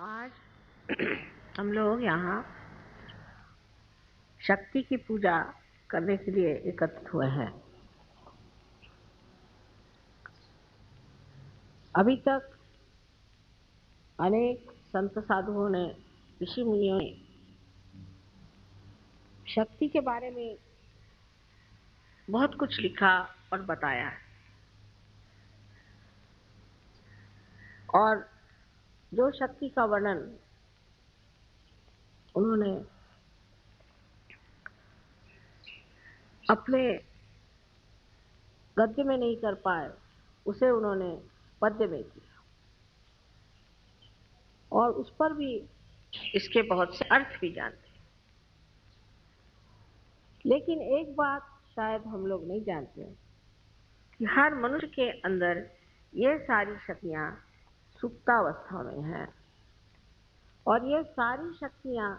आज हम लोग यहाँ शक्ति की पूजा करने के लिए एकत्रित हुए हैं। अभी तक अनेक संत साधुओं ने, ऋषि मुनियों ने शक्ति के बारे में बहुत कुछ लिखा और बताया है। और जो शक्ति का वर्णन उन्होंने अपने गद्य में नहीं कर पाए, उसे उन्होंने पद्य में किया और उस पर भी इसके बहुत से अर्थ भी जानते हैं। लेकिन एक बात शायद हम लोग नहीं जानते कि हर मनुष्य के अंदर ये सारी शक्तियां सुप्तावस्था में हैं और ये सारी शक्तियां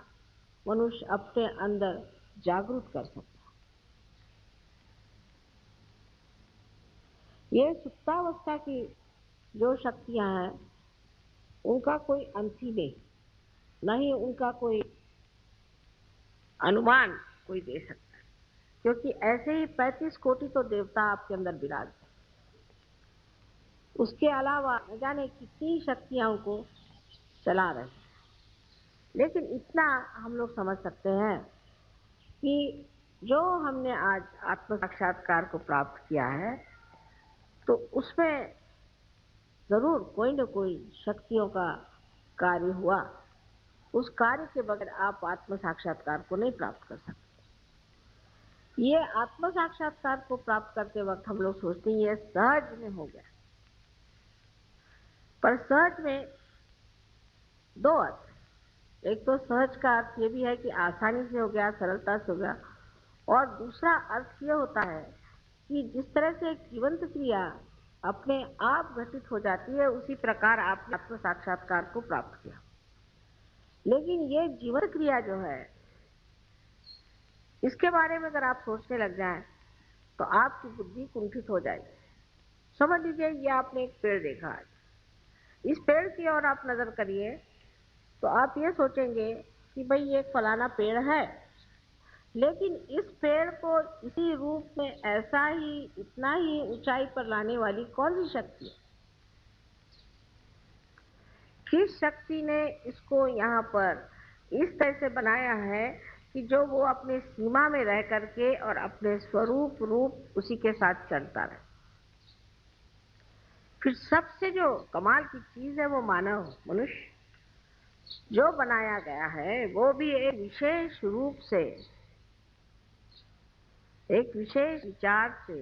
मनुष्य अपने अंदर जागृत कर सकता है। ये सुप्तावस्था की जो शक्तियां हैं उनका कोई अंत ही नहीं, न ही उनका कोई अनुमान कोई दे सकता है, क्योंकि ऐसे ही 35 कोटि तो देवता आपके अंदर विराजते हैं। उसके अलावा न जाने कितनी शक्तियां को चला रहे हैं। लेकिन इतना हम लोग समझ सकते हैं कि जो हमने आज आत्म साक्षात्कार को प्राप्त किया है तो उसमें जरूर कोई न कोई शक्तियों का कार्य हुआ। उस कार्य के बगैर आप आत्म साक्षात्कार को नहीं प्राप्त कर सकते। ये आत्म साक्षात्कार को प्राप्त करते वक्त हम लोग सोचते हैं ये सहज में हो गया, पर सहज में दो अर्थ। एक तो सहज का अर्थ ये भी है कि आसानी से हो गया, सरलता से हो गया, और दूसरा अर्थ ये होता है कि जिस तरह से एक जीवंत क्रिया अपने आप घटित हो जाती है उसी प्रकार आपने आत्म साक्षात्कार को प्राप्त किया। लेकिन ये जीवन क्रिया जो है इसके बारे में अगर आप सोचने लग जाएं तो आपकी बुद्धि कुंठित हो जाएगी। समझ लीजिए ये आपने एक पेड़ देखा, आज इस पेड़ की ओर आप नजर करिए तो आप ये सोचेंगे कि भाई ये फलाना पेड़ है, लेकिन इस पेड़ को इसी रूप में ऐसा ही इतना ही ऊंचाई पर लाने वाली कौन सी शक्ति है? किस शक्ति ने इसको यहाँ पर इस तरह से बनाया है कि जो वो अपने सीमा में रह करके और अपने स्वरूप रूप उसी के साथ चलता रहे। फिर सबसे जो कमाल की चीज है वो मानव मनुष्य जो बनाया गया है वो भी एक विशेष रूप से, एक विशेष विचार से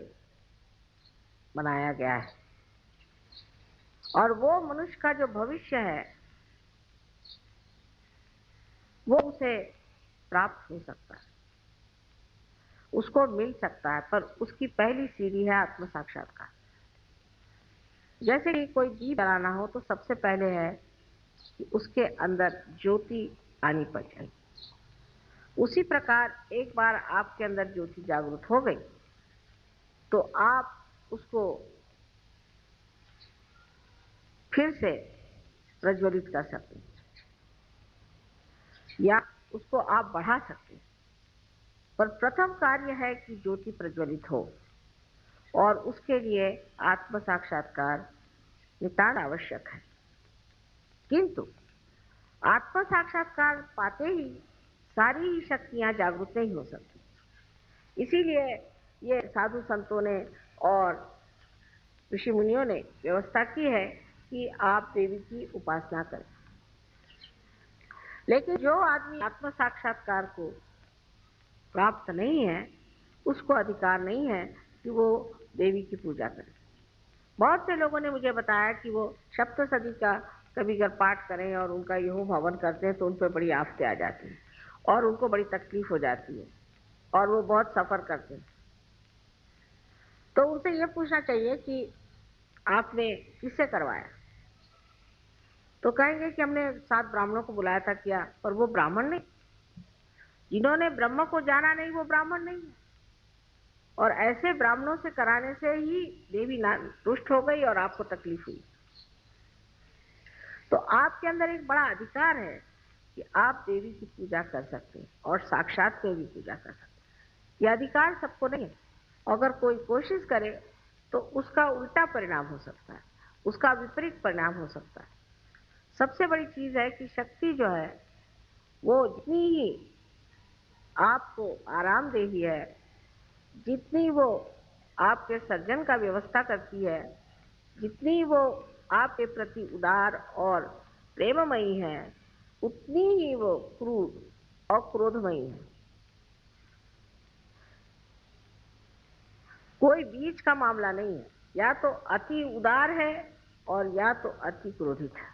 बनाया गया है। और वो मनुष्य का जो भविष्य है वो उसे प्राप्त हो सकता है, उसको मिल सकता है, पर उसकी पहली सीढ़ी है आत्म साक्षात्कार। जैसे कि कोई दीप जलाना हो तो सबसे पहले है कि उसके अंदर ज्योति आनी पड़े। उसी प्रकार एक बार आपके अंदर ज्योति जागृत हो गई तो आप उसको फिर से प्रज्वलित कर सकते हैं या उसको आप बढ़ा सकते हैं, पर प्रथम कार्य है कि ज्योति प्रज्वलित हो और उसके लिए आत्म साक्षात्कार नितांत आवश्यक है। किंतु आत्म साक्षात्कार पाते ही सारी ही शक्तियां जागृत नहीं हो सकती। इसीलिए ये साधु संतों ने और ऋषि मुनियों ने व्यवस्था की है कि आप देवी की उपासना करें। लेकिन जो आदमी आत्म साक्षात्कार को प्राप्त नहीं है उसको अधिकार नहीं है कि वो देवी की पूजा करे। बहुत से लोगों ने मुझे बताया कि वो सप्तशती का कभी अगर पाठ करें और उनका यहोम हवन करते हैं तो उन पर बड़ी आफतें आ जाती हैं और उनको बड़ी तकलीफ हो जाती है और वो बहुत सफर करते हैं। तो उनसे ये पूछना चाहिए कि आपने किससे करवाया? तो कहेंगे कि हमने 7 ब्राह्मणों को बुलाया था, किया, पर वो ब्राह्मण नहीं। जिन्होंने ब्रह्म को जाना नहीं वो ब्राह्मण नहीं है। और ऐसे ब्राह्मणों से कराने से ही देवी रुष्ट हो गई और आपको तकलीफ हुई। तो आपके अंदर एक बड़ा अधिकार है कि आप देवी की पूजा कर सकते हैं और साक्षात में भी पूजा कर सकते हैं। यह अधिकार सबको नहीं है। अगर कोई कोशिश करे तो उसका उल्टा परिणाम हो सकता है, उसका विपरीत परिणाम हो सकता है। सबसे बड़ी चीज है कि शक्ति जो है वो जितनी ही आपको आरामदेही है, जितनी वो आपके सर्जन का व्यवस्था करती है, जितनी वो आपके प्रति उदार और प्रेममयी है, उतनी ही वो क्रूर और क्रोधमयी है। कोई बीच का मामला नहीं है, या तो अति उदार है और या तो अति क्रोधित है,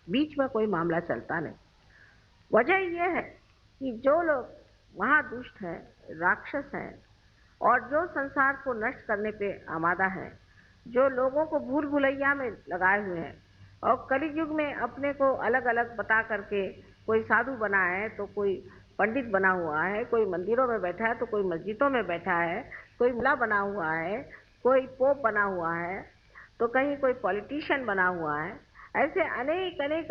बीच में कोई मामला चलता नहीं। वजह यह है कि जो लोग महादुष्ट हैं, राक्षस हैं और जो संसार को नष्ट करने पे आमादा हैं, जो लोगों को भूल भुलैया में लगाए हुए हैं और कलयुग में अपने को अलग अलग बता करके कोई साधु बना है तो कोई पंडित बना हुआ है, कोई मंदिरों में बैठा है तो कोई मस्जिदों में बैठा है, कोई मुल्ला बना हुआ है, कोई पोप बना हुआ है, तो कहीं कोई पॉलिटिशियन बना हुआ है। ऐसे अनेक अनेक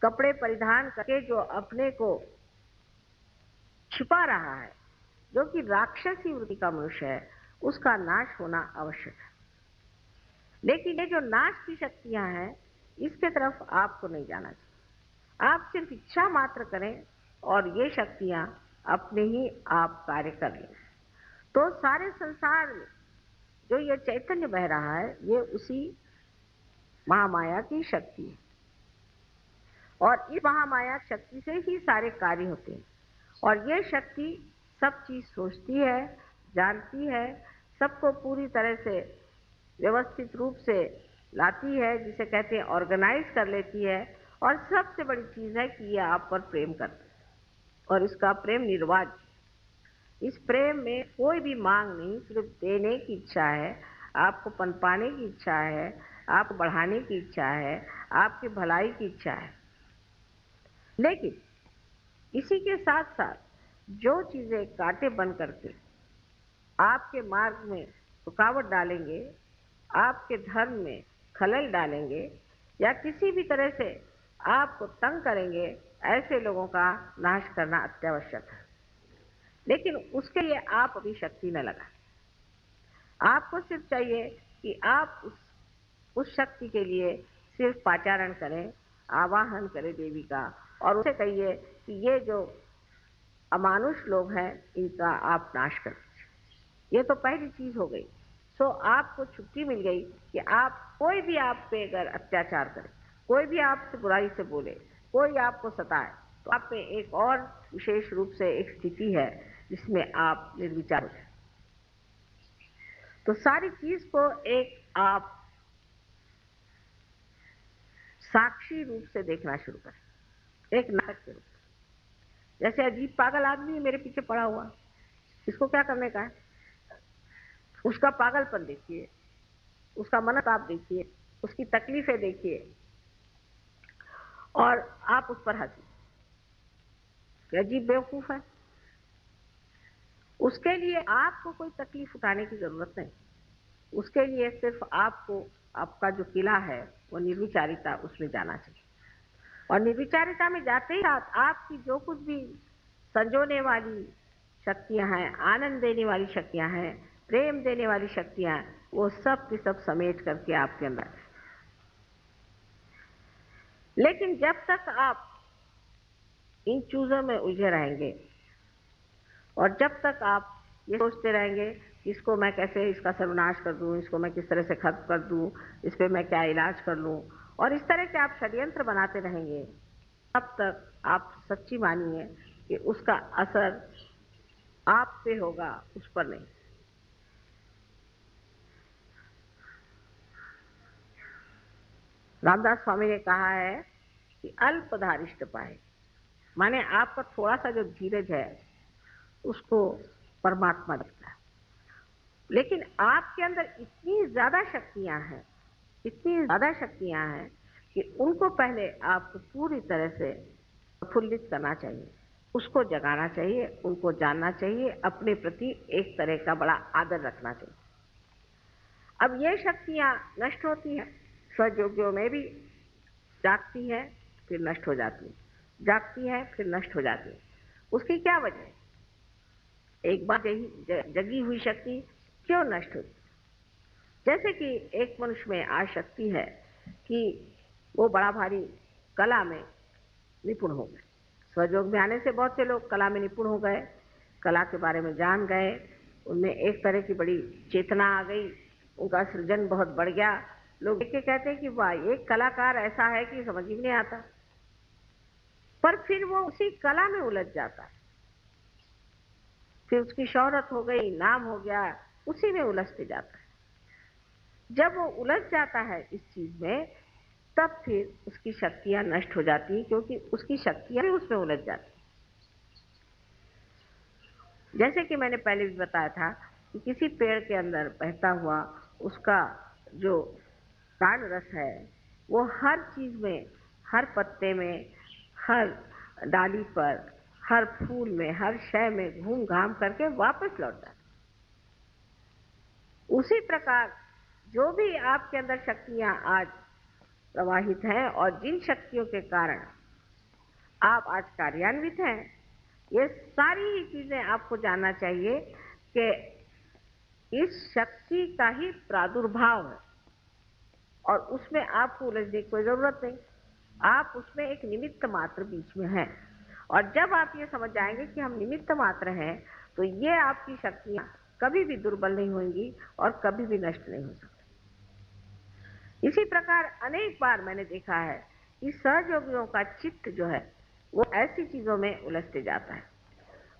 कपड़े परिधान करके जो अपने को छिपा रहा है, जो कि राक्षसी वृत्ति का मनुष्य है, उसका नाश होना आवश्यक है। लेकिन ये जो नाश की शक्तियां हैं, इसके तरफ आपको नहीं जाना चाहिए। आप सिर्फ इच्छा मात्र करें और ये शक्तियां अपने ही आप कार्य कर लें। तो सारे संसार में जो ये चैतन्य बह रहा है, ये उसी महामाया की शक्ति है और इस महामाया शक्ति से ही सारे कार्य होते हैं। और ये शक्ति सब चीज सोचती है, जानती है, सबको पूरी तरह से व्यवस्थित रूप से लाती है, जिसे कहते हैं ऑर्गेनाइज कर लेती है। और सबसे बड़ी चीज है कि ये आप पर प्रेम करती है और इसका प्रेम निर्वाज। इस प्रेम में कोई भी मांग नहीं, सिर्फ देने की इच्छा है, आपको पनपाने की इच्छा है, आपको बढ़ाने की इच्छा है, आपकी भलाई की इच्छा है। लेकिन इसी के साथ साथ जो चीजें कांटे बन करके आपके मार्ग में रुकावट डालेंगे, आपके धर्म में खलल डालेंगे या किसी भी तरह से आपको तंग करेंगे, ऐसे लोगों का नाश करना अत्यावश्यक है। लेकिन उसके लिए आप अभी शक्ति न लगाएं। आपको सिर्फ चाहिए कि आप उस शक्ति के लिए सिर्फ पाचारण करें, आवाहन करें देवी का, और उसे कहिए कि ये जो अमानुष लोग हैं, इनका आप नाश कर दीजिए। ये तो पहली चीज हो गई। सो आपको छुट्टी मिल गई कि आप कोई भी आप पे अगर अत्याचार करे, कोई भी आपसे बुराई से बोले, कोई आपको सताए, तो आप पे एक और विशेष रूप से एक स्थिति है जिसमें आप निर्विचार हो जाए। तो सारी चीज को एक आप साक्षी रूप से देखना शुरू करें, एक नाटक के रूप में। जैसे अजीब पागल आदमी मेरे पीछे पड़ा हुआ, इसको क्या करने का है? उसका पागलपन देखिए, उसका मनस्ताप देखिए, उसकी तकलीफें देखिए और आप उस पर हंसिए। अजीब बेवकूफ है। उसके लिए आपको कोई तकलीफ उठाने की जरूरत नहीं। उसके लिए सिर्फ आपको आपका जो किला है वो निर्विचारिता, उसमें जाना चाहिए। और निर्विचारिता में जाते ही साथ आपकी जो कुछ भी संजोने वाली शक्तियां हैं, आनंद देने वाली शक्तियां हैं, प्रेम देने वाली शक्तियां, वो सब की सब समेट करके आपके अंदर है। लेकिन जब तक आप इन चीजों में उलझे रहेंगे और जब तक आप ये सोचते रहेंगे इसको मैं कैसे इसका सर्वनाश कर दूं, इसको मैं किस तरह से खत्म कर दूं, इस पे मैं क्या इलाज कर लूं, और इस तरह के आप षड्यंत्र बनाते रहेंगे, तब तक आप सच्ची मानिए कि उसका असर आप पे होगा, उस पर नहीं। रामदास स्वामी ने कहा है कि अल्पधारिष्ट पाए, माने आपका थोड़ा सा जो धीरज है उसको परमात्मा रखता है। लेकिन आपके अंदर इतनी ज्यादा शक्तियां हैं, इतनी ज्यादा शक्तियां हैं कि उनको पहले आपको पूरी तरह से प्रफुल्लित करना चाहिए, उसको जगाना चाहिए, उनको जानना चाहिए, अपने प्रति एक तरह का बड़ा आदर रखना चाहिए। अब ये शक्तियां नष्ट होती हैं सहयोगियों में भी जागती है फिर नष्ट हो जाती है, जागती है फिर नष्ट हो जाती है। उसकी क्या वजह है? एक बार जगी हुई शक्ति क्यों नष्ट होती? जैसे कि एक मनुष्य में आज शक्ति है कि वो बड़ा भारी कला में निपुण हो गए। स्वयोग में आने से बहुत से लोग कला में निपुण हो गए, कला के बारे में जान गए, उनमें एक तरह की बड़ी चेतना आ गई, उनका सृजन बहुत बढ़ गया। लोग देख के कहते हैं कि वाह, एक कलाकार ऐसा है कि समझ ही नहीं आता। पर फिर वो उसी कला में उलझ जाता है, फिर उसकी शोहरत हो गई, नाम हो गया, उसी में उलझते जाता है। जब वो उलझ जाता है इस चीज में, तब फिर उसकी शक्तियां नष्ट हो जाती हैं, क्योंकि उसकी शक्तियां भी उसमें उलझ जाती हैं। जैसे कि मैंने पहले भी बताया था कि किसी पेड़ के अंदर बहता हुआ उसका जो प्राण रस है, वो हर चीज में, हर पत्ते में, हर डाली पर, हर फूल में, हर शय में घूम घाम करके वापस लौटता है। उसी प्रकार जो भी आपके अंदर शक्तियां आज प्रवाहित हैं और जिन शक्तियों के कारण आप आज कार्यान्वित हैं, ये सारी ही चीजें आपको जानना चाहिए कि इस शक्ति का ही प्रादुर्भाव है और उसमें आपको उलझने की कोई जरूरत नहीं। आप उसमें एक निमित्त मात्र बीच में हैं, और जब आप ये समझ जाएंगे कि हम निमित्त मात्र हैं, तो ये आपकी शक्तियां कभी भी दुर्बल नहीं होंगी और कभी भी नष्ट नहीं हो सकती। इसी प्रकार अनेक बार मैंने देखा है कि सहयोगियों का चित्त जो है वो ऐसी चीजों में उलझते जाता है।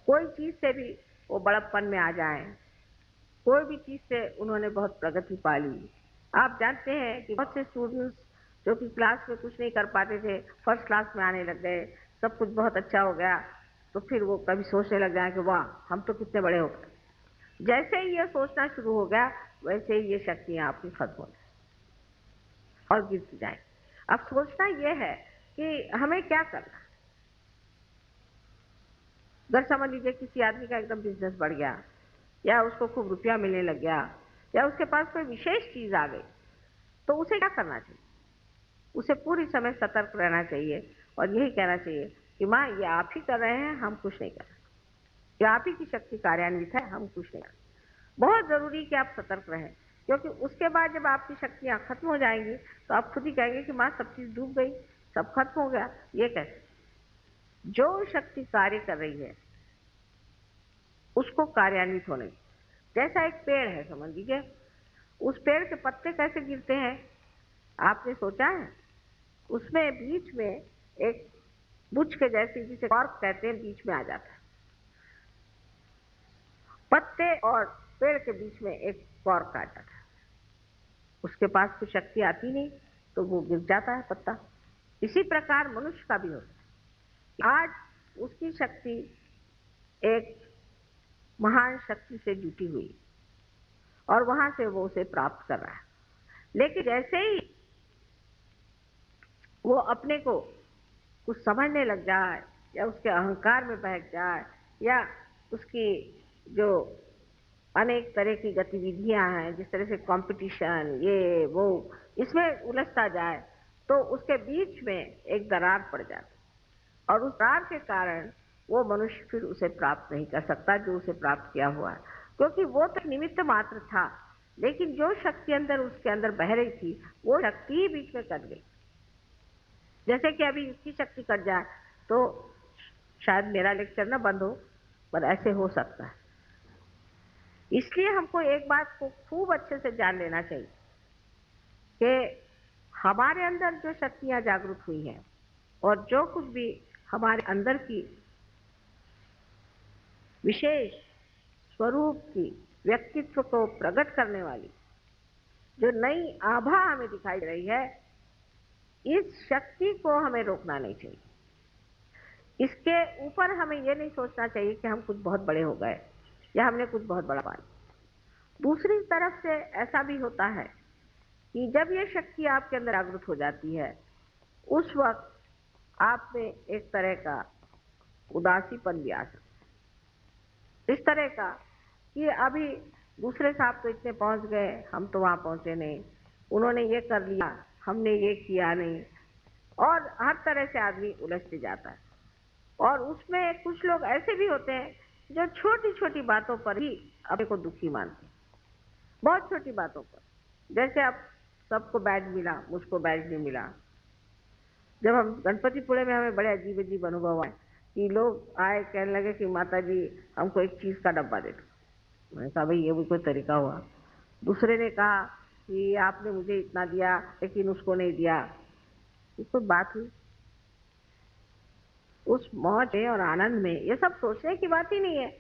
कोई चीज से भी वो बड़प्पन में आ जाए, कोई भी चीज से उन्होंने बहुत प्रगति पा ली। आप जानते हैं कि बहुत से स्टूडेंट्स जो कि क्लास में कुछ नहीं कर पाते थे, फर्स्ट क्लास में आने लग गए, सब कुछ बहुत अच्छा हो गया, तो फिर वो कभी सोचने लग जाए कि वाह, हम तो कितने बड़े हो गए। जैसे ही ये सोचना शुरू हो गया, वैसे ही ये शक्तियां आपकी खत्म हो जाए और गिरती जाए। अब सोचना यह है कि हमें क्या करना। अगर समझ लीजिए किसी आदमी का एकदम बिजनेस बढ़ गया, या उसको खूब रुपया मिलने लग गया, या उसके पास कोई विशेष चीज आ गई, तो उसे क्या करना चाहिए? उसे पूरी समय सतर्क रहना चाहिए और यही कहना चाहिए कि माँ, ये आप ही कर रहे हैं, हम कुछ नहीं कर रहे, ये आप ही की शक्ति कार्यान्वित है, हम कुछ नहीं कर रहे। बहुत जरूरी कि आप सतर्क रहें, क्योंकि उसके बाद जब आपकी शक्तियां खत्म हो जाएंगी तो आप खुद ही कहेंगे कि माँ, सब चीज डूब गई, सब खत्म हो गया। ये कैसे? जो शक्ति कार्य कर रही है उसको कार्यान्वित होने। जैसा एक पेड़ है, समझ लीजिए, उस पेड़ के पत्ते कैसे गिरते हैं, आपने सोचा है? उसमें बीच में एक बुच के जैसी, जिसे कॉर्क कहते हैं, बीच में आ जाता है। पत्ते और पेड़ के बीच में एक कॉर्क आ जाता है, उसके पास कुछ शक्ति आती नहीं तो वो गिर जाता है पत्ता। इसी प्रकार मनुष्य का भी होता है। आज उसकी शक्ति एक महान शक्ति से जुटी हुई और वहां से वो उसे प्राप्त कर रहा है, लेकिन जैसे ही वो अपने को कुछ समझने लग जाए, या उसके अहंकार में बहक जाए, या उसकी जो अनेक तरह की गतिविधियां हैं, जिस तरह से कंपटीशन, ये वो, इसमें उलझता जाए, तो उसके बीच में एक दरार पड़ जाती, और उस दरार के कारण वो मनुष्य फिर उसे प्राप्त नहीं कर सकता जो उसे प्राप्त किया हुआ है, क्योंकि वो तो निमित्त मात्र था, लेकिन जो शक्ति अंदर उसके अंदर बह रही थी, वो शक्ति ही बीच में कट गई। जैसे कि अभी इसकी शक्ति कट जाए तो शायद मेरा लेक्चर ना बंद हो, पर ऐसे हो सकता है। इसलिए हमको एक बात को खूब अच्छे से जान लेना चाहिए कि हमारे अंदर जो शक्तियां जागृत हुई हैं और जो कुछ भी हमारे अंदर की विशेष स्वरूप की, व्यक्तित्व को प्रकट करने वाली जो नई आभा हमें दिखाई दे रही है, इस शक्ति को हमें रोकना नहीं चाहिए। इसके ऊपर हमें यह नहीं सोचना चाहिए कि हम कुछ बहुत बड़े हो गए या हमने कुछ बहुत बड़ा पा लिया। दूसरी तरफ से ऐसा भी होता है कि जब ये शक्ति आपके अंदर जागृत हो जाती है, उस वक्त आप में एक तरह का उदासीपन भी आ सकता है, इस तरह का कि अभी दूसरे साहब तो इतने पहुंच गए, हम तो वहां पहुंचे नहीं, उन्होंने ये कर लिया, हमने ये किया नहीं, और हर तरह से आदमी उलझते जाता है। और उसमें कुछ लोग ऐसे भी होते हैं जो छोटी छोटी बातों पर ही अपने को दुखी मानते हैं, बहुत छोटी बातों पर। जैसे अब सबको बैड मिला, मुझको बैड नहीं मिला। जब हम गणपतिपुरे में, हमें बड़े अजीब अजीब अनुभव आए कि लोग आए कहने लगे कि माता जी हमको एक चीज का डब्बा दे दो। मैंने कहा भाई ये भी कोई तरीका हुआ। दूसरे ने कहा कि आपने मुझे इतना दिया लेकिन उसको नहीं दिया। ये कोई बात हुई? उस मौज में और आनंद में ये सब सोचने की बात ही नहीं है।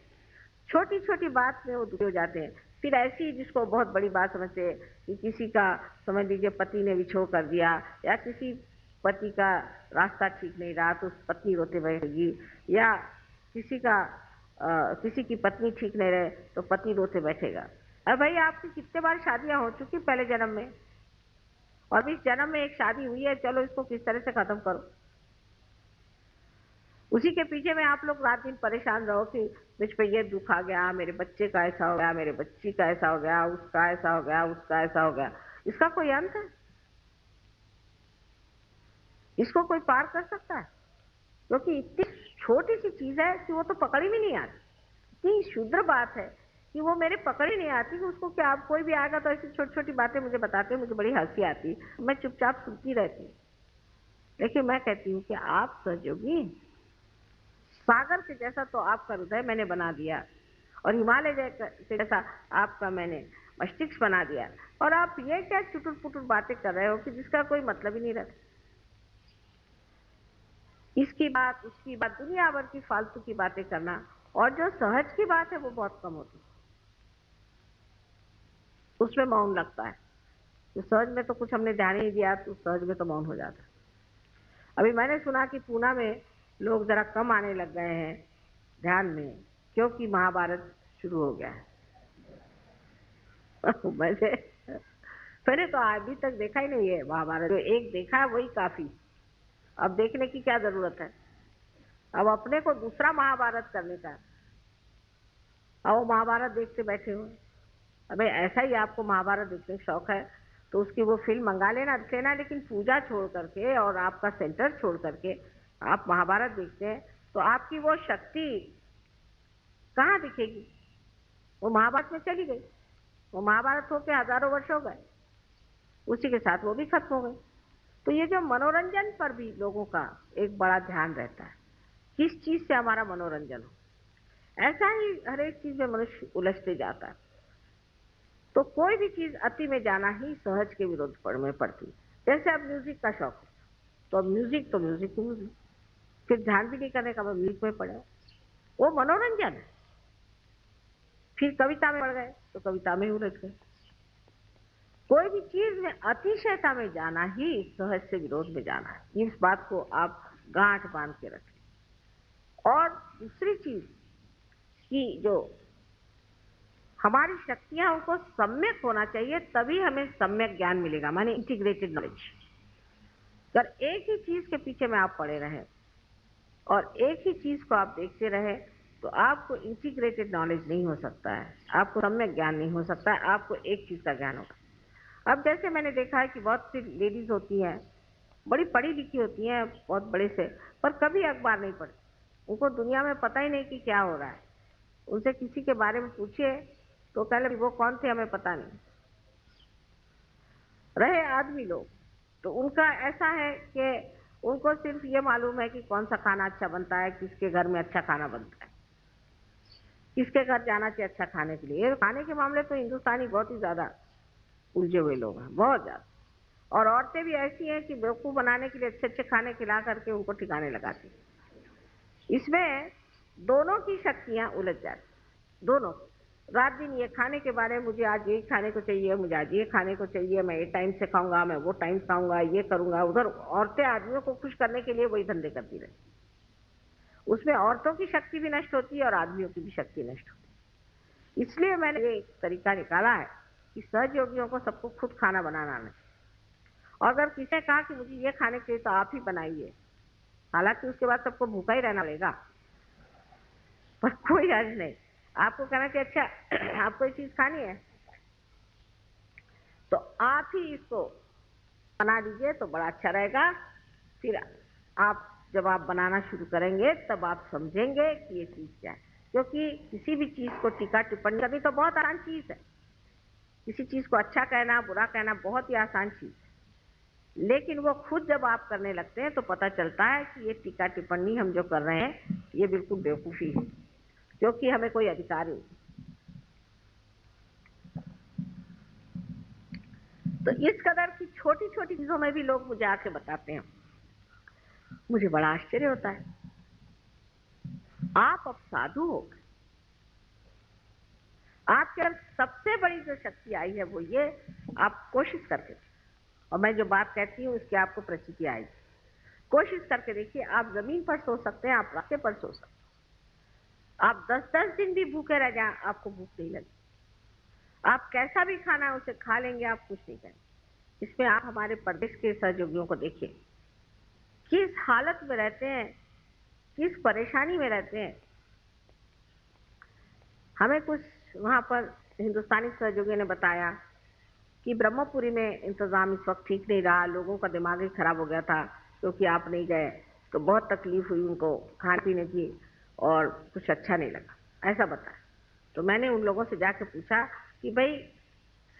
छोटी छोटी बात में वो दुखी हो जाते हैं। फिर ऐसी जिसको बहुत बड़ी बात समझते हैं कि किसी का, समझ लीजिए पति ने विछोह कर दिया, या किसी पति का रास्ता ठीक नहीं रहा तो पत्नी रोते बैठेगी, या किसी का किसी की पत्नी ठीक नहीं रहे तो पति रोते बैठेगा। अरे भाई आपकी कितने बार शादियां हो चुकी पहले जन्म में, और इस जन्म में एक शादी हुई है, चलो इसको किस तरह से खत्म करो। उसी के पीछे में आप लोग रात दिन परेशान रहो कि मुझ पे ये दुख आ गया, मेरे बच्चे का ऐसा हो गया, मेरे बच्ची का ऐसा हो गया, उसका ऐसा हो गया, उसका ऐसा हो गया। इसका कोई अंत है? इसको कोई पार कर सकता है? क्योंकि इतनी छोटी सी चीज है कि वो तो पकड़ ही भी नहीं आती। इतनी शुद्र बात है कि वो मेरे पकड़ ही नहीं आती कि उसको क्या। आप कोई भी आएगा तो ऐसी छोटी छोटी बातें मुझे बताते, मुझे बड़ी हंसी आती, मैं चुपचाप सुनती रहती हूँ। लेकिन मैं कहती हूँ कि आप सहयोगी, सागर के जैसा तो आपका हृदय मैंने बना दिया, और हिमालय के जैसा आपका मैंने मस्तिष्क बना दिया, और आप ये क्या चुटुर पुटुर बातें कर रहे हो कि जिसका कोई मतलब ही नहीं रहता। इसकी बात उसकी बात, दुनिया भर की फालतू की बातें करना, और जो सहज की बात है वो बहुत कम होती, उसमें मौन लगता है। तो सहज में तो कुछ हमने ध्यान ही नहीं दिया, तो सहज में तो मौन हो जाता है। अभी मैंने सुना कि पूना में लोग जरा कम आने लग गए हैं ध्यान में, क्योंकि महाभारत शुरू हो गया है। मैंने तो अभी तक देखा ही नहीं है महाभारत, जो एक देखा है वही काफी। अब देखने की क्या जरूरत है? अब अपने को दूसरा महाभारत करने का। अब वो महाभारत देखते बैठे हो। अबे ऐसा ही आपको महाभारत देखने का शौक है तो उसकी वो फिल्म मंगा लेना, देख लेना, लेकिन पूजा छोड़ करके और आपका सेंटर छोड़ करके आप महाभारत देखते हैं तो आपकी वो शक्ति कहाँ दिखेगी? वो महाभारत में चली गई। वो महाभारत होके हजारों वर्ष हो गए, उसी के साथ वो भी खत्म हो गई। तो ये जो मनोरंजन पर भी लोगों का एक बड़ा ध्यान रहता है, किस चीज से हमारा मनोरंजन हो, ऐसा ही हर एक चीज में मनुष्य उलझते जाता है। तो कोई भी चीज अति में जाना ही सहज के विरोध में पड़ती है। जैसे अब म्यूजिक का शौक है तो अब म्यूजिक तो म्यूजिक ही म्यूजिक, फिर ध्यान भी नहीं करने का, म्यूजिक में पड़े, वो मनोरंजन है। फिर कविता में पड़ गए तो कविता में उलझ गए। कोई भी चीज में अतिशयता में जाना ही सहज से विरोध में जाना है। इस बात को आप गांठ बांध के रखें। और दूसरी चीज कि जो हमारी शक्तियां, उनको सम्यक होना चाहिए, तभी हमें सम्यक ज्ञान मिलेगा, माने इंटीग्रेटेड नॉलेज। अगर एक ही चीज के पीछे में आप पड़े रहे और एक ही चीज को आप देखते रहे तो आपको इंटीग्रेटेड नॉलेज नहीं हो सकता है, आपको सम्यक ज्ञान नहीं हो सकता है, आपको एक चीज का ज्ञान होगा। अब जैसे मैंने देखा है कि बहुत सी लेडीज होती हैं, बड़ी पढ़ी लिखी होती हैं, बहुत बड़े से, पर कभी अखबार नहीं पढ़ती, उनको दुनिया में पता ही नहीं कि क्या हो रहा है। उनसे किसी के बारे में पूछिए तो कह ले वो कौन थे हमें पता नहीं। रहे आदमी लोग तो उनका ऐसा है कि उनको सिर्फ ये मालूम है कि कौन सा खाना अच्छा बनता है, किसके घर में अच्छा खाना बनता है, किसके घर जाना चाहिए अच्छा खाने के लिए। खाने के मामले तो हिंदुस्तानी बहुत ही ज्यादा उलझे हुए लोग हैं, बहुत ज्यादा। और औरतें भी ऐसी हैं कि बेवकूफ बनाने के लिए अच्छे अच्छे खाने खिला करके उनको ठिकाने लगाती। इसमें दोनों की शक्तियां उलझ जाती, दोनों। रात दिन ये खाने के बारे में, मुझे आज ये खाने को चाहिए, मुझे आज ये खाने को चाहिए, मैं ये टाइम से खाऊंगा, मैं वो टाइम खाऊंगा, ये करूंगा। उधर औरतें आदमियों को खुश करने के लिए वही धंधे करती रहती। उसमें औरतों की शक्ति भी नष्ट होती है और आदमियों की भी शक्ति नष्ट होती है। इसलिए मैंने ये तरीका निकाला है कि सहज योगियों को सबको खुद खाना बनाना नहीं। और अगर किसी ने कहा कि मुझे ये खाने के लिए तो आप ही बनाइए, हालांकि उसके बाद सबको भूखा ही रहना पड़ेगा, पर कोई हर्ज नहीं। आपको कहना कि अच्छा आपको ये चीज खानी है तो आप ही इसको बना दीजिए तो बड़ा अच्छा रहेगा। फिर आप जब आप बनाना शुरू करेंगे तब आप समझेंगे कि ये चीज़ क्या है। क्योंकि किसी भी चीज़ को टीका टिप्पणी करनी तो बहुत आसान चीज़ है। किसी चीज़ को अच्छा कहना, बुरा कहना बहुत ही आसान चीज़ है। लेकिन वो खुद जब आप करने लगते हैं तो पता चलता है कि ये टीका टिप्पणी हम जो कर रहे हैं ये बिल्कुल बेवकूफ़ी है, क्योंकि हमें कोई अधिकार नहीं। तो इस कदर की छोटी छोटी चीज़ों में भी लोग मुझे आके बताते हैं, मुझे बड़ा आश्चर्य होता है। आप अब साधु हो गए, आपके अंदर सबसे बड़ी जो शक्ति आई है वो ये, आप कोशिश करके, और मैं जो बात कहती हूँ उसकी आपको प्रचिति आएगी। कोशिश करके देखिए, आप जमीन पर सो सकते हैं, आप रास्ते पर सो सकते हैं, आप 10-10 दिन भी भूखे रह जाएं, आपको भूख नहीं लगी। आप कैसा भी खाना है उसे खा लेंगे, आप कुछ नहीं करेंगे। इसमें आप हमारे प्रदेश के सहयोगियों को देखिए, किस हालत में रहते हैं, किस परेशानी में रहते हैं। हमें कुछ वहाँ पर हिंदुस्तानी सहयोगियों ने बताया कि ब्रह्मपुरी में इंतज़ाम इस वक्त ठीक नहीं रहा, लोगों का दिमाग ही खराब हो गया था क्योंकि आप नहीं गए, तो बहुत तकलीफ हुई उनको खाने पीने की और कुछ अच्छा नहीं लगा, ऐसा बताया। तो मैंने उन लोगों से जाके पूछा कि भाई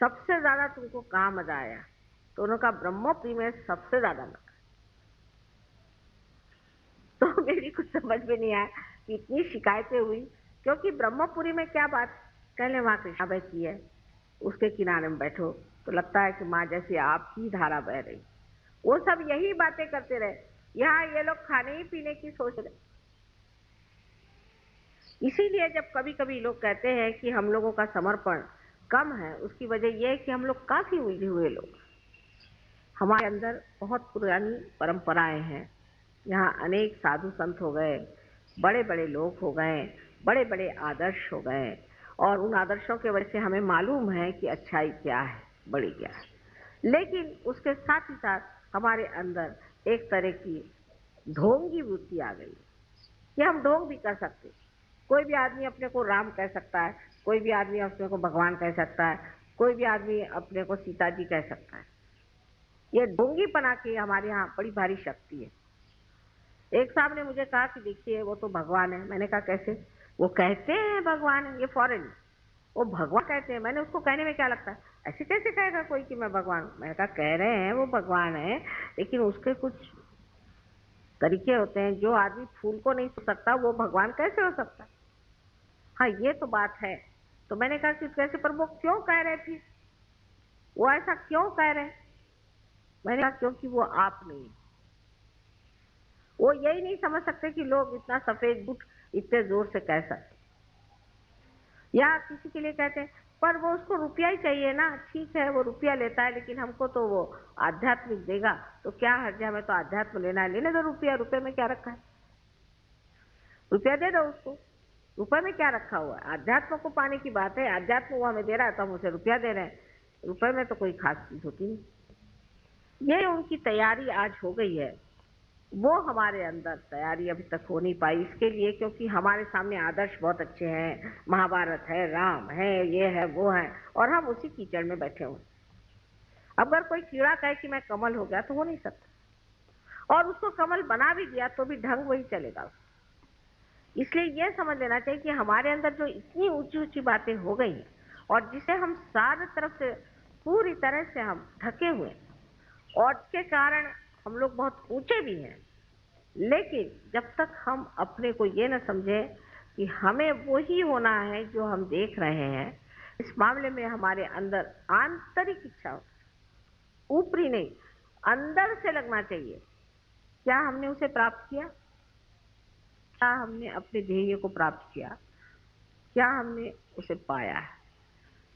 सबसे ज़्यादा तुमको कहाँ मज़ा आया? तो उन्होंने कहा ब्रह्मपुरी में सबसे ज़्यादा मज़ा। तो मेरी कुछ समझ में नहीं आया कि इतनी शिकायतें हुई, क्योंकि ब्रह्मपुरी में क्या बात, कहने वहाँ कृष्णा बहती है, उसके किनारे में बैठो तो लगता है कि माँ जैसी आपकी धारा बह रही। वो सब यही बातें करते रहे, यहाँ ये लोग खाने ही पीने की सोच रहे। इसीलिए जब कभी कभी लोग कहते हैं कि हम लोगों का समर्पण कम है, उसकी वजह यह है कि हम लोग काफी उलझे हुए लोग, हमारे अंदर बहुत पुरानी परंपराएं हैं। यहाँ अनेक साधु संत हो गए, बड़े बड़े लोग हो गए, बड़े बड़े आदर्श हो गए, और उन आदर्शों के वजह से हमें मालूम है कि अच्छाई क्या है, बड़ी क्या है। लेकिन उसके साथ ही साथ हमारे अंदर एक तरह की ढोंगी वृत्ति आ गई कि हम ढोंग भी कर सकते। कोई भी आदमी अपने को राम कह सकता है, कोई भी आदमी अपने को भगवान कह सकता है, कोई भी आदमी अपने को सीता जी कह सकता है। ये ढोंगीपना की हमारे यहाँ बड़ी भारी शक्ति है। एक साहब ने मुझे कहा कि देखिए वो तो भगवान है। मैंने कहा कैसे? वो कहते हैं भगवान है, ये फॉरेन, वो भगवान कहते हैं। मैंने उसको कहने में क्या लगता है, ऐसे कैसे कहेगा कोई कि मैं भगवान हूँ? मैंने कहा कह रहे हैं वो भगवान है, लेकिन उसके कुछ तरीके होते हैं। जो आदमी फूल को नहीं छू सकता वो भगवान कैसे हो सकता? हाँ ये तो बात है। तो मैंने कहा कि कैसे, पर वो क्यों कह रहे थे, वो ऐसा क्यों कह रहे? मैंने कहा क्योंकि वो आप नहीं, वो यही नहीं समझ सकते कि लोग इतना सफेद झूठ इतने जोर से कह सकते। या किसी के लिए कहते हैं पर वो उसको रुपया ही चाहिए ना, ठीक है वो रुपया लेता है, लेकिन हमको तो वो आध्यात्मिक देगा, तो क्या हर्ज है, हमें तो आध्यात्म लेना है, लेने दो रुपया, रुपये में क्या रखा है, रुपया दे दो उसको, रुपये में क्या रखा हुआ है? आध्यात्म को पाने की बात है, आध्यात्म वो हमें दे रहा है तो हम उसे रुपया दे रहे हैं, रुपये में तो कोई खास चीज होती नहीं। ये उनकी तैयारी आज हो गई है, वो हमारे अंदर तैयारी अभी तक हो नहीं पाई। इसके लिए क्योंकि हमारे सामने आदर्श बहुत अच्छे हैं, महाभारत है, राम है, ये है, वो है, और हम उसी कीचड़ में बैठे हुए। अगर कोई कीड़ा कहे कि मैं कमल हो गया तो हो नहीं सकता, और उसको कमल बना भी दिया तो भी ढंग वही चलेगा। इसलिए यह समझ लेना चाहिए कि हमारे अंदर जो इतनी ऊंची ऊंची बातें हो गई हैं, और जिसे हम सारी तरफ से पूरी तरह से हम ढके हुए, और इसके कारण हम लोग बहुत ऊंचे भी हैं, लेकिन जब तक हम अपने को ये न समझे कि हमें वही होना है जो हम देख रहे हैं, इस मामले में हमारे अंदर आंतरिक इच्छा हो, ऊपरी नहीं, अंदर से लगना चाहिए। क्या हमने उसे प्राप्त किया? क्या हमने अपने ध्येय को प्राप्त किया? क्या हमने उसे पाया है?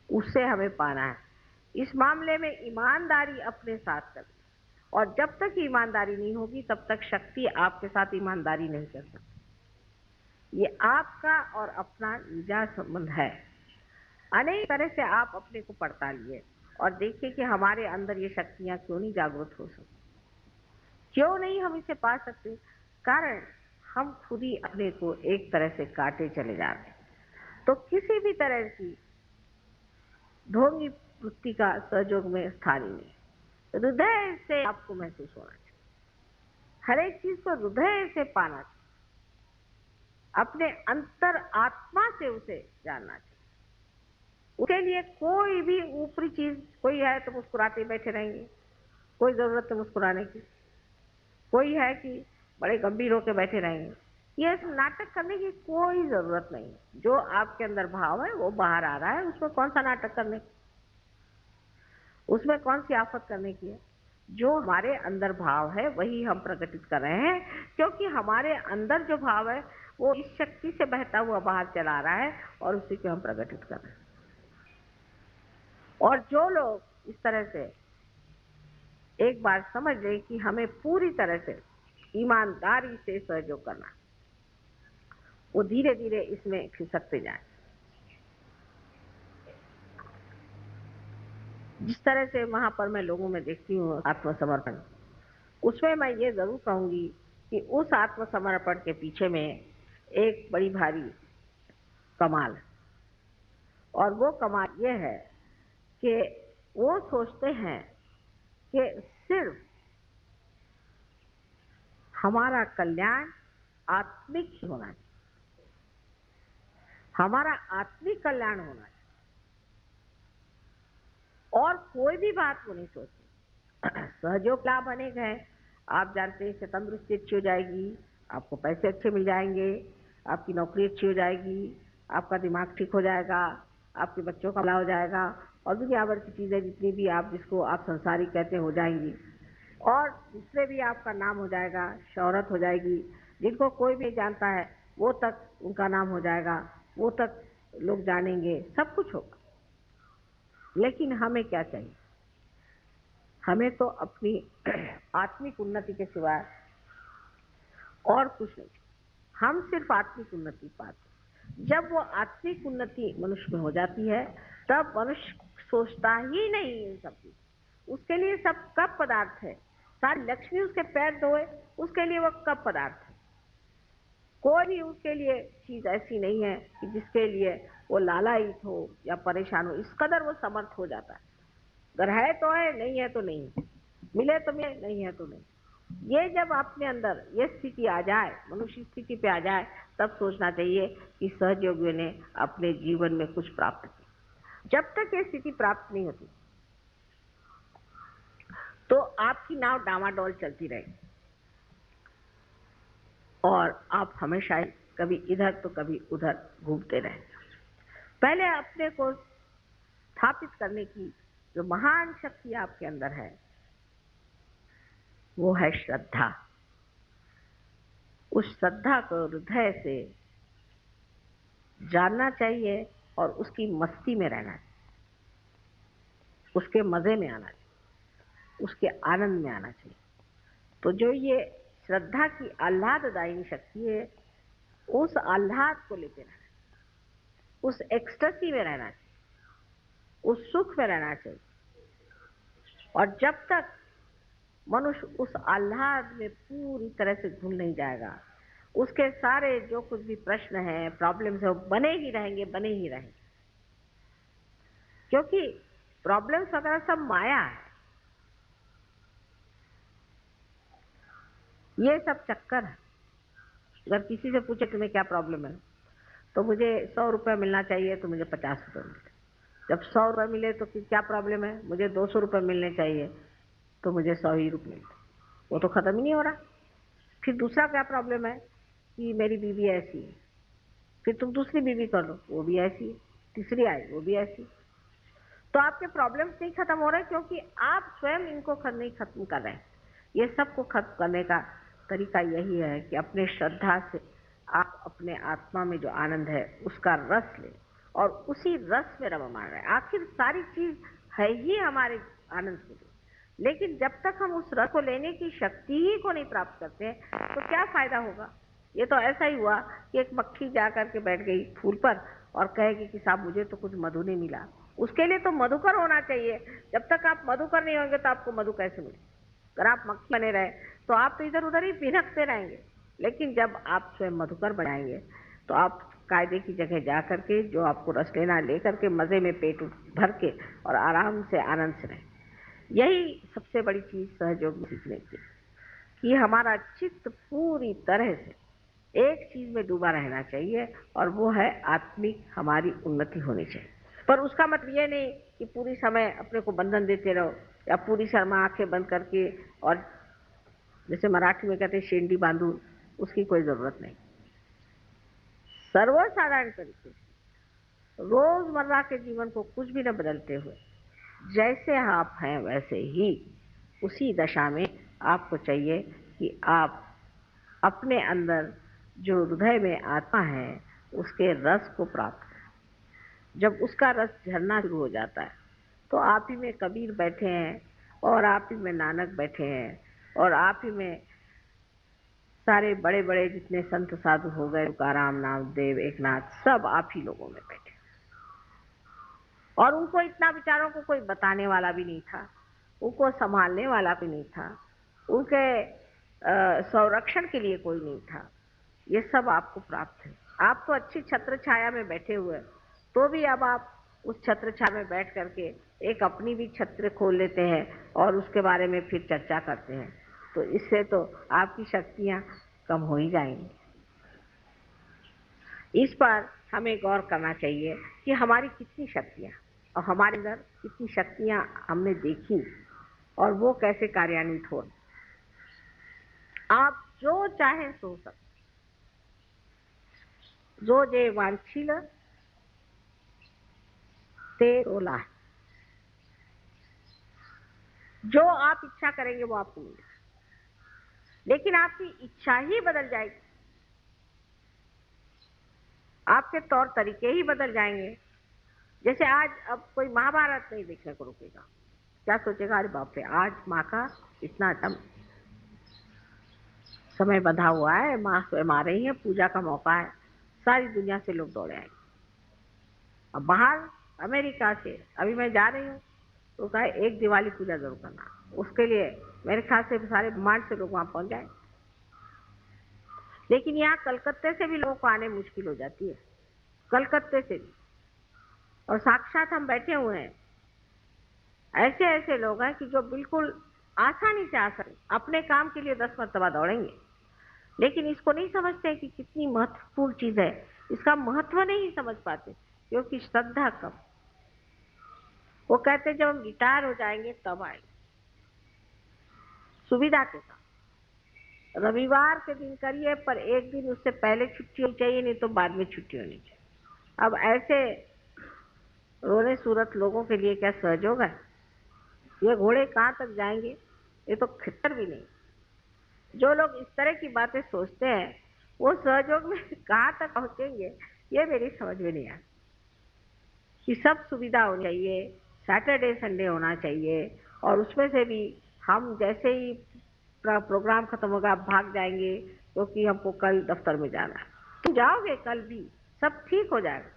उससे हमें पाना है। इस मामले में ईमानदारी अपने साथ करनी, और जब तक ईमानदारी नहीं होगी तब तक शक्ति आपके साथ ईमानदारी नहीं कर सकती। ये आपका और अपना निजा संबंध है। अनेक तरह से आप अपने को पड़तालिए और देखिए कि हमारे अंदर ये शक्तियां क्यों नहीं जागृत हो सकती, क्यों नहीं हम इसे पा सकते? कारण हम खुद ही अपने को एक तरह से काटे चले जा रहे हैं। तो किसी भी तरह की ढोंगी वृत्ति का सहयोग में स्थान ही नहीं। हृदय से आपको महसूस होना चाहिए, हर एक चीज को हृदय से पाना चाहिए, अपने अंतर आत्मा से उसे जानना चाहिए। उसके लिए कोई भी ऊपरी चीज, कोई है तो मुस्कुराते बैठे रहेंगे, कोई जरूरत है मुस्कुराने की, कोई है कि बड़े गंभीर होकर बैठे रहेंगे, ये नाटक करने की कोई जरूरत नहीं। जो आपके अंदर भाव है वो बाहर आ रहा है, उसमें कौन सा नाटक करने, उसमें कौन सी आफत करने की है। जो हमारे अंदर भाव है वही हम प्रकटित कर रहे हैं, क्योंकि हमारे अंदर जो भाव है वो इस शक्ति से बहता हुआ बाहर चला रहा है और उसी को हम प्रकटित कर रहे हैं। और जो लोग इस तरह से एक बार समझ लें कि हमें पूरी तरह से ईमानदारी से सहयोग करना, वो धीरे धीरे इसमें खिसकते जाए। जिस तरह से वहां पर मैं लोगों में देखती हूँ आत्मसमर्पण, उसमें मैं ये जरूर कहूंगी कि उस आत्मसमर्पण के पीछे में एक बड़ी भारी कमाल, और वो कमाल ये है कि वो सोचते हैं कि सिर्फ हमारा कल्याण आत्मिक ही होना चाहिए, हमारा आत्मिक कल्याण होना चाहिए, और कोई भी बात वो नहीं सोचते। सहयोग लाभ अनेक है, आप जानते हैं, इससे तंदुरुस्ती अच्छी हो जाएगी, आपको पैसे अच्छे मिल जाएंगे, आपकी नौकरी अच्छी हो जाएगी, आपका दिमाग ठीक हो जाएगा, आपके बच्चों का भला हो जाएगा, और दुनिया भर की चीजें जितनी भी आप जिसको आप संसारी कहते हो जाएंगी, और दूसरे भी आपका नाम हो जाएगा, शोहरत हो जाएगी, जिनको कोई भी जानता है वो तक उनका नाम हो जाएगा, वो तक लोग जानेंगे, सब कुछ होगा। लेकिन हमें क्या चाहिए? हमें तो अपनी आत्मिक उन्नति के सिवाय और कुछ नहीं। हम सिर्फ आत्मिक उन्नति पाते। जब वो आत्मिक उन्नति मनुष्य में हो जाती है, तब मनुष्य सोचता ही नहीं इन सब की, उसके लिए सब कब पदार्थ है, सारी लक्ष्मी उसके पैर धोए, उसके लिए वो कब पदार्थ है। कोई भी उसके लिए चीज ऐसी नहीं है कि जिसके लिए वो लालायित हो या परेशान हो, इस कदर वो समर्थ हो जाता है। अगर है तो है, नहीं है तो नहीं, मिले तो मिले, नहीं है तो नहीं। ये जब अपने अंदर ये स्थिति आ जाए, मनुष्य स्थिति पे आ जाए, तब सोचना चाहिए कि सहयोगियों ने अपने जीवन में कुछ प्राप्त किया। जब तक ये स्थिति प्राप्त नहीं होती तो आपकी नाव डामाडोल चलती रहेगी, और आप हमेशा ही कभी इधर तो कभी उधर घूमते रहेंगे। पहले अपने को स्थापित करने की जो महान शक्ति आपके अंदर है वो है श्रद्धा। उस श्रद्धा को हृदय से जानना चाहिए और उसकी मस्ती में रहना चाहिए, उसके मजे में आना चाहिए, उसके आनंद में आना चाहिए। तो जो ये श्रद्धा की आह्लाददायी शक्ति है, उस आह्लाद को लेते रहना चाहिए, उस एक्सटेसी में रहना चाहिए, उस सुख में रहना चाहिए। और जब तक मनुष्य उस आह्लाद में पूरी तरह से घुल नहीं जाएगा, उसके सारे जो कुछ भी प्रश्न हैं, प्रॉब्लम्स है, वो बने ही रहेंगे, बने ही रहेंगे। क्योंकि प्रॉब्लम्स वगैरह सब माया है, ये सब चक्कर है। अगर किसी से पूछे तुम्हें क्या प्रॉब्लम है, तो मुझे 100 रुपये मिलना चाहिए, तो मुझे 50 रुपये मिले। जब 100 रुपये मिले तो क्या प्रॉब्लम है, मुझे 200 रुपये मिलने चाहिए, तो मुझे 100 ही रुपये मिलते, वो तो खत्म ही नहीं हो रहा। फिर दूसरा क्या प्रॉब्लम है कि मेरी बीवी ऐसी है, फिर तुम दूसरी बीवी कर लो, वो भी ऐसी है, तीसरी आई वो भी ऐसी। तो आपके प्रॉब्लम्स नहीं खत्म हो रहे, क्योंकि आप स्वयं इनको नहीं खत्म कर रहे हैं। ये सबको खत्म करने का तरीका यही है कि अपने श्रद्धा से आप अपने आत्मा में जो आनंद है उसका रस लें, और उसी रस में रमा रहे। आखिर सारी चीज है ही हमारे आनंद के लिए, लेकिन जब तक हम उस रस को लेने की शक्ति ही को नहीं प्राप्त करते हैं, तो क्या फायदा होगा। ये तो ऐसा ही हुआ कि एक मक्खी जा करके बैठ गई फूल पर और कहेगी कि साहब मुझे तो कुछ मधु नहीं मिला। उसके लिए तो मधुकर होना चाहिए। जब तक आप मधुकर नहीं होंगे तो आपको मधु कैसे मिले। अगर आप मक्खी बने रहे तो आप तो इधर उधर ही भिनकते रहेंगे, लेकिन जब आप स्वयं मधुकर बनाएंगे तो आप कायदे की जगह जा करके जो आपको रस लेना ले करके मजे में पेट भर के और आराम से आनंद से रहें। यही सबसे बड़ी चीज सहयोग में सीखने की, कि हमारा चित्त पूरी तरह से एक चीज में डूबा रहना चाहिए, और वो है आत्मिक हमारी उन्नति होनी चाहिए। पर उसका मतलब ये नहीं कि पूरी समय अपने को बंधन देते रहो, या पूरी समय आंखें बंद करके और जैसे मराठी में कहते हैं शेंडी बांधू, उसकी कोई जरूरत नहीं। सर्वसाधारण तरीके से रोजमर्रा के जीवन को कुछ भी न बदलते हुए जैसे आप हैं वैसे ही उसी दशा में आपको चाहिए कि आप अपने अंदर जो हृदय में आत्मा है उसके रस को प्राप्त करें। जब उसका रस झरना शुरू हो जाता है तो आप ही में कबीर बैठे हैं, और आप ही में नानक बैठे हैं, और आप ही में सारे बड़े बड़े जितने संत साधु हो गए, तुकाराम, नामदेव, एकनाथ, सब आप ही लोगों में बैठे। और उनको इतना विचारों को कोई बताने वाला भी नहीं था, उनको संभालने वाला भी नहीं था, उनके संरक्षण के लिए कोई नहीं था। ये सब आपको प्राप्त है। आप तो अच्छी छत्र छाया में बैठे हुए, तो भी अब आप उस छत्र छाया में बैठ करके एक अपनी भी छत्र खोल लेते हैं और उसके बारे में फिर चर्चा करते हैं, तो इससे तो आपकी शक्तियां कम हो ही जाएंगी। इस पर हमें गौर करना चाहिए कि हमारी कितनी शक्तियां, और हमारे अंदर कितनी शक्तियां हमने देखी और वो कैसे कार्यान्वित हो। आप जो चाहे सो सकते, जो जे वांछिल ते रोला, जो आप इच्छा करेंगे वो आपको मिलेगा। लेकिन आपकी इच्छा ही बदल जाएगी, आपके तौर तरीके ही बदल जाएंगे। जैसे आज अब कोई महाभारत नहीं देखने को रुकेगा, क्या सोचेगा, अरे बाप रे, आज माँ का इतना समय बंधा हुआ है, माँ स्वयं आ रही है, पूजा का मौका है, सारी दुनिया से लोग दौड़े आएंगे। अब बाहर अमेरिका से अभी मैं जा रही हूँ, तो कहा एक दिवाली पूजा जरूर करना, उसके लिए मेरे ख्याल से सारे ब्रह्मांड से लोग वहां पहुंच जाए। लेकिन यहाँ कलकत्ते से भी लोगों को आने मुश्किल हो जाती है, कलकत्ते से भी। और साक्षात हम बैठे हुए हैं, ऐसे ऐसे लोग हैं कि जो बिल्कुल आसानी से आ सकते, अपने काम के लिए 10 मरतबा दौड़ेंगे, लेकिन इसको नहीं समझते कि कितनी महत्वपूर्ण चीज है, इसका महत्व नहीं समझ पाते, क्योंकि श्रद्धा कम। वो कहते जब हम रिटायर हो जाएंगे तब आएंगे, सुविधा के साथ। रविवार के दिन करिए, पर एक दिन उससे पहले छुट्टी होनी चाहिए, नहीं तो बाद में छुट्टी होनी चाहिए। अब ऐसे रोने सूरत लोगों के लिए क्या सहयोग है? ये घोड़े कहाँ तक जाएंगे, ये तो खितर भी नहीं। जो लोग इस तरह की बातें सोचते हैं वो सहयोग में कहाँ तक पहुंचेंगे, ये मेरी समझ में नहीं आती। कि सब सुविधा होनी चाहिए, सैटरडे संडे होना चाहिए, और उसमें से भी हम जैसे ही प्रोग्राम खत्म होगा भाग जाएंगे, क्योंकि हमको कल दफ्तर में जाना है। तुम जाओगे कल भी, सब ठीक हो जाएगा।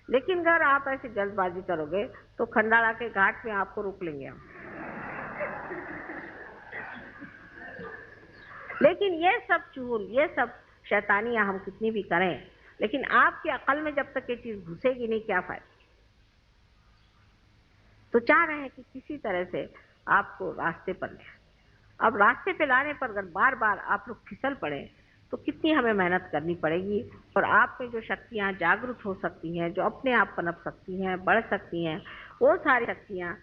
लेकिन अगर आप ऐसी जल्दबाजी करोगे तो खंडाला के घाट में आपको रोक लेंगे हम। लेकिन ये सब चूल, ये सब शैतानियां हम कितनी भी करें, लेकिन आपकी अकल में जब तक ये चीज घुसेगी नहीं, क्या फायदा। तो चाह रहे हैं कि किसी तरह से आपको रास्ते पर ले। अब रास्ते पे लाने पर अगर बार बार आप लोग फिसल पड़े तो कितनी हमें मेहनत करनी पड़ेगी, और आप में जो शक्तियां जागरूक हो सकती हैं, जो अपने आप पनप सकती हैं, बढ़ सकती हैं, वो सारी शक्तियां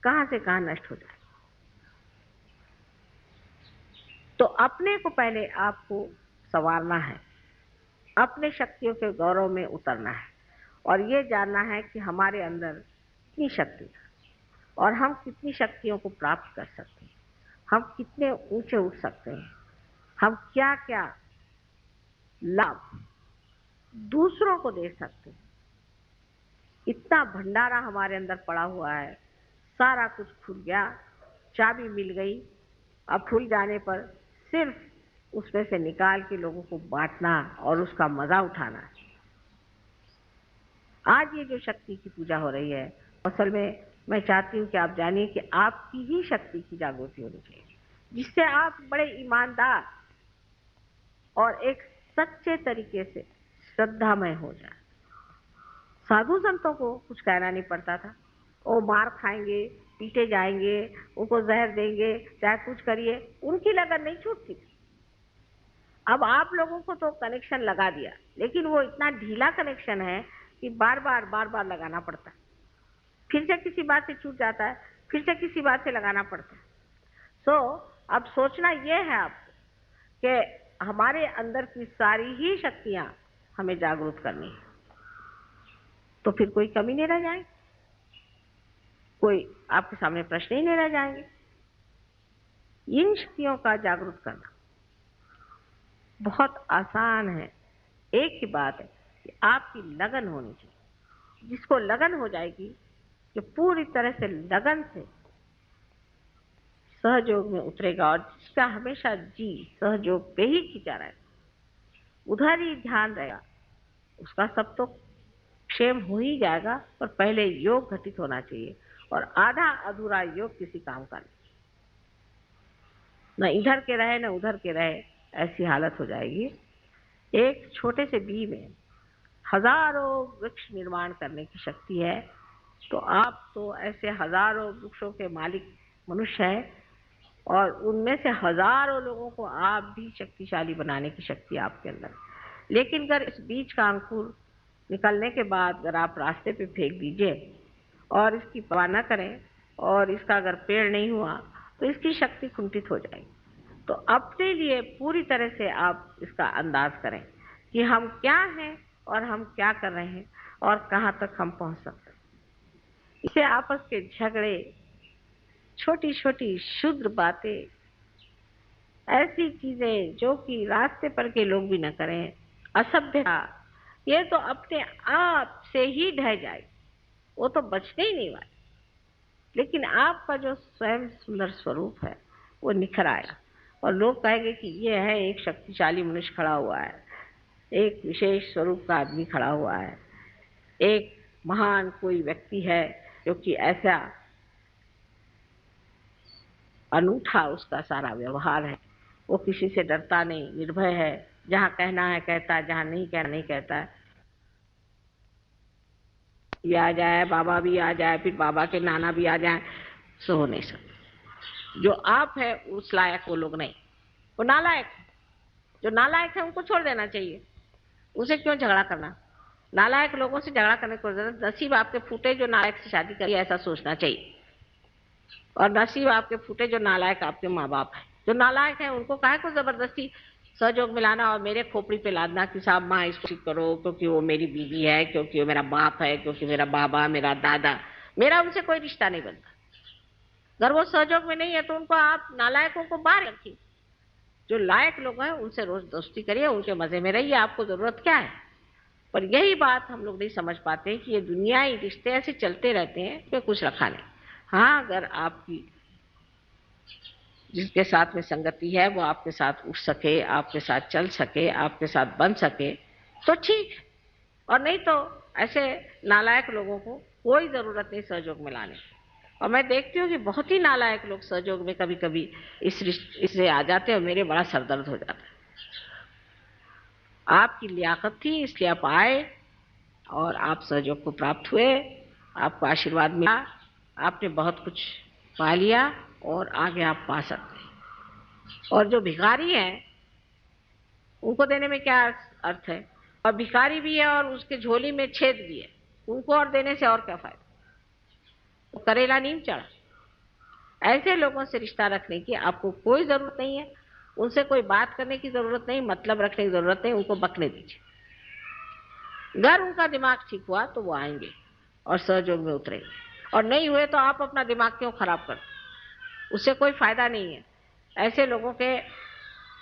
कहां से कहां नष्ट हो जाए। तो अपने को पहले आपको संवारना है, अपने शक्तियों के गौरव में उतरना है, और ये जानना है कि हमारे अंदर कितनी शक्ति है और हम कितनी शक्तियों को प्राप्त कर सकते हैं, हम कितने ऊंचे उठ सकते हैं, हम क्या क्या लाभ दूसरों को दे सकते हैं। इतना भंडारा हमारे अंदर पड़ा हुआ है, सारा कुछ खुल गया, चाबी मिल गई। अब खुल जाने पर सिर्फ उसमें से निकाल के लोगों को बांटना और उसका मजा उठाना। आज ये जो शक्ति की पूजा हो रही है, असल में मैं चाहती हूँ कि आप जानिए कि आपकी ही शक्ति की जागृति होनी चाहिए, जिससे आप बड़े ईमानदार और एक सच्चे तरीके से श्रद्धामय हो जाए। साधु संतों को कुछ कहना नहीं पड़ता था, वो मार खाएंगे, पीटे जाएंगे, उनको जहर देंगे, चाहे कुछ करिए, उनकी लगन नहीं छूटती थी। अब आप लोगों को तो कनेक्शन लगा दिया, लेकिन वो इतना ढीला कनेक्शन है कि बार बार लगाना पड़ता है। फिर से किसी बात से छूट जाता है, फिर से किसी बात से लगाना पड़ता है। अब सोचना ये है आपको कि हमारे अंदर की सारी ही शक्तियां हमें जागरूक करनी है, तो फिर कोई कमी नहीं रह जाएगी, कोई आपके सामने प्रश्न ही नहीं रह जाएंगे। इन शक्तियों का जागरूक करना बहुत आसान है। एक ही बात है कि आपकी लगन होनी चाहिए। जिसको लगन हो जाएगी, जो पूरी तरह से लगन से सहयोग में उतरेगा और जिसका हमेशा जी सहयोग पे ही खींचा रहेगा, उधर ही ध्यान रहेगा, उसका सब तो क्षेम हो ही जाएगा। पर पहले योग घटित होना चाहिए, और आधा अधूरा योग किसी काम का नहीं। न इधर के रहे न उधर के रहे, ऐसी हालत हो जाएगी। एक छोटे से बी में हजारों वृक्ष निर्माण करने की शक्ति है, तो आप तो ऐसे हजारों वृक्षों के मालिक मनुष्य हैं, और उनमें से हजारों लोगों को आप भी शक्तिशाली बनाने की शक्ति आपके अंदर है। लेकिन अगर इस बीज का अंकुर निकलने के बाद अगर आप रास्ते पे फेंक दीजिए और इसकी परवाह न करें, और इसका अगर पेड़ नहीं हुआ, तो इसकी शक्ति कुंठित हो जाएगी। तो अपने लिए पूरी तरह से आप इसका अंदाज करें कि हम क्या हैं और हम क्या कर रहे हैं और कहाँ तक हम पहुँच सकते हैं। इसे आपस के झगड़े, छोटी छोटी क्षुद्र बातें, ऐसी चीजें जो कि रास्ते पर के लोग भी न करें, असभ्यता, ये तो अपने आप से ही ढह जाए, वो तो बचने ही नहीं वाले। लेकिन आपका जो स्वयं सुंदर स्वरूप है वो निखर आएगा, और लोग कहेंगे कि ये है एक शक्तिशाली मनुष्य खड़ा हुआ है, एक विशेष स्वरूप का आदमी खड़ा हुआ है, एक महान कोई व्यक्ति है जो कि ऐसा अनूठा उसका सारा व्यवहार है, वो किसी से डरता नहीं, निर्भय है, जहाँ कहना है कहता है, जहाँ नहीं कहना नहीं कहता है। ये आ जाए, बाबा भी आ जाए, फिर बाबा के नाना भी आ जाए, सो हो नहीं सकता। जो आप है उस लायक वो लोग नहीं, वो नालायक। जो नालायक है उनको छोड़ देना चाहिए, उसे क्यों झगड़ा करना। नालायक लोगों से झगड़ा करने को जरूरत, नसीब आपके फूटे जो नालायक से शादी करिए, ऐसा सोचना चाहिए। और नसीब आपके फूटे जो नालायक आपके माँ बाप है। जो नालायक है उनको काहे को जबरदस्ती सहयोग मिलाना और मेरे खोपड़ी पे लादना कि साहब माँ इसको ठीक करो, क्योंकि वो मेरी बीवी है, क्योंकि वो मेरा बाप है, क्योंकि मेरा बाबा, मेरा दादा। मेरा उनसे कोई रिश्ता नहीं बनता। अगर वो सहयोग में नहीं है तो उनको आप नालायकों को बाहर रखिए। जो लायक लोग हैं उनसे रोज दोस्ती करिए, उनके मजे में रहिए, आपको जरूरत क्या है। पर यही बात हम लोग नहीं समझ पाते कि ये दुनियाई रिश्ते ऐसे चलते रहते हैं कि कुछ रखा नहीं। हाँ, अगर आपकी जिसके साथ में संगति है वो आपके साथ उठ सके, आपके साथ चल सके, आपके साथ बन सके तो ठीक, और नहीं तो ऐसे नालायक लोगों को कोई जरूरत नहीं सहयोग में लाने। और मैं देखती हूँ कि बहुत ही नालायक लोग सहयोग में कभी कभी इससे आ जाते हैं, और मेरे बड़ा सरदर्द हो जाता है। आपकी लियाकत थी इसलिए आप आए और आप सहयोग को प्राप्त हुए, आपको आशीर्वाद मिला, आपने बहुत कुछ पा लिया और आगे आप पा सकते हैं। और जो भिखारी हैं उनको देने में क्या अर्थ है, और भिखारी भी है और उसके झोली में छेद भी है, उनको और देने से और क्या फायदा। तो करेला नीम चढ़ा। ऐसे लोगों से रिश्ता रखने की आपको कोई जरूरत नहीं है, उनसे कोई बात करने की जरूरत नहीं, मतलब रखने की जरूरत नहीं, उनको बकने दीजिए। अगर उनका दिमाग ठीक हुआ तो वो आएंगे और सहयोग में उतरेंगे, और नहीं हुए तो आप अपना दिमाग क्यों खराब करते, उससे कोई फायदा नहीं है। ऐसे लोगों के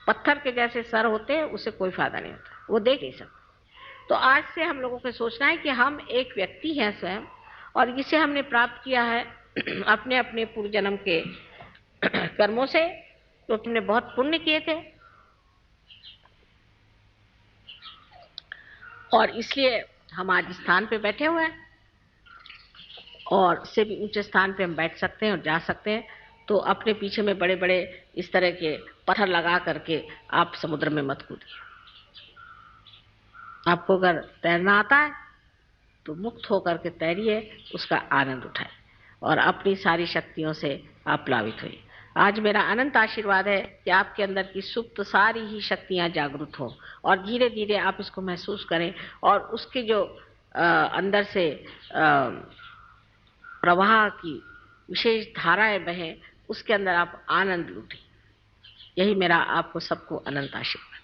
पत्थर के जैसे सर होते हैं, उससे कोई फायदा नहीं होता, वो देख नहीं सकते। तो आज से हम लोगों को सोचना है कि हम एक व्यक्ति हैं स्वयं, और इसे हमने प्राप्त किया है अपने अपने पूर्व जन्म के कर्मों से, तो तुमने बहुत पुण्य किए थे, और इसलिए हम आज स्थान पे बैठे हुए हैं, और इससे भी ऊंचे स्थान पे हम बैठ सकते हैं और जा सकते हैं। तो अपने पीछे में बड़े बड़े इस तरह के पत्थर लगा करके आप समुद्र में मत कूदिए। आपको अगर तैरना आता है तो मुक्त होकर के तैरिए, उसका आनंद उठाए। और अपनी सारी शक्तियों से आप प्लावित हुई। आज मेरा अनंत आशीर्वाद है कि आपके अंदर की सुप्त सारी ही शक्तियां जागृत हो और धीरे धीरे आप इसको महसूस करें और उसके जो अंदर से प्रवाह की विशेष धाराएं बहें, उसके अंदर आप आनंद लूटें। यही मेरा आपको सबको अनंत आशीर्वाद।